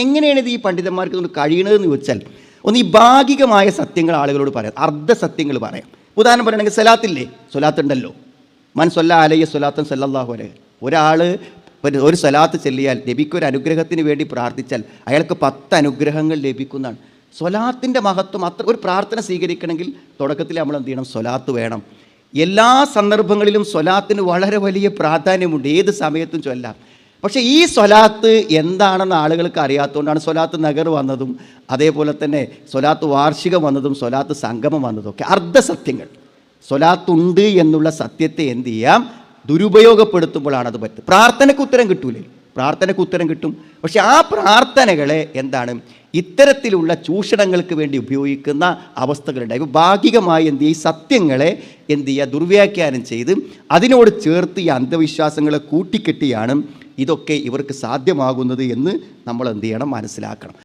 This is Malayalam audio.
എങ്ങനെയാണ് ഇത് ഈ പണ്ഡിതന്മാർക്ക് ഒന്ന് കഴിയണതെന്ന് വെച്ചാൽ ഒന്ന് ഈ ഭാഗികമായ സത്യങ്ങൾ ആളുകളോട് പറയാം, അർദ്ധസത്യങ്ങൾ പറയാം. ഉദാഹരണം പറയുകയാണെങ്കിൽ സലാത്തില്ലേ, സ്വലാത്തുണ്ടല്ലോ. മൻ സൊല്ല അലയ്യ സ്വലാത്തൻ സല്ലല്ലാഹു അലൈഹി. ഒരാൾ ഒരു സ്വലാത്ത് ചെല്ലിയാൽ നബിക്കൊരു അനുഗ്രഹത്തിന് വേണ്ടി പ്രാർത്ഥിച്ചാൽ അയാൾക്ക് 10 അനുഗ്രഹങ്ങൾ ലഭിക്കുന്നതാണ്. സ്വലാത്തിൻ്റെ മഹത്വം അത്ര. ഒരു പ്രാർത്ഥന സ്വീകരിക്കണമെങ്കിൽ തുടക്കത്തിൽ നമ്മൾ എന്ത് ചെയ്യണം? സ്വലാത്ത് വേണം. എല്ലാ സന്ദർഭങ്ങളിലും സ്വലാത്തിന് വളരെ വലിയ പ്രാധാന്യമുണ്ട്, ഏത് സമയത്തും ചൊല്ലാം. പക്ഷേ ഈ സ്വലാത്ത് എന്താണെന്ന് ആളുകൾക്ക് അറിയാത്തതുകൊണ്ടാണ് സ്വലാത്ത് നഗർ വന്നതും അതേപോലെ തന്നെ സ്വലാത്ത് വാർഷികം വന്നതും സ്വലാത്ത് സംഗമം വന്നതും ഒക്കെ അർദ്ധസത്യങ്ങൾ. സ്വലാത്തുണ്ട് എന്നുള്ള സത്യത്തെ എന്ത് ചെയ്യാം? ദുരുപയോഗപ്പെടുത്തുമ്പോഴാണ് അത് പറ്റും. പ്രാർത്ഥനയ്ക്ക് ഉത്തരം കിട്ടൂലേ? പ്രാർത്ഥനയ്ക്ക് ഉത്തരം കിട്ടും. പക്ഷെ ആ പ്രാർത്ഥനകളെ എന്താണ് ഇത്തരത്തിലുള്ള ചൂഷണങ്ങൾക്ക് വേണ്ടി ഉപയോഗിക്കുന്ന അവസ്ഥകളുണ്ടായി. ഭാഗികമായി എന്ത് ചെയ്യുക? ഈ സത്യങ്ങളെ എന്ത് ചെയ്യുക? ദുർവ്യാഖ്യാനം ചെയ്ത് അതിനോട് ചേർത്ത് ഈ അന്ധവിശ്വാസങ്ങളെ കൂട്ടിക്കെട്ടിയാണ് ഇതൊക്കെ ഇവർക്ക് സാധ്യമാകുന്നത് എന്ന് നമ്മൾ എന്ത് ചെയ്യണം? മനസ്സിലാക്കണം.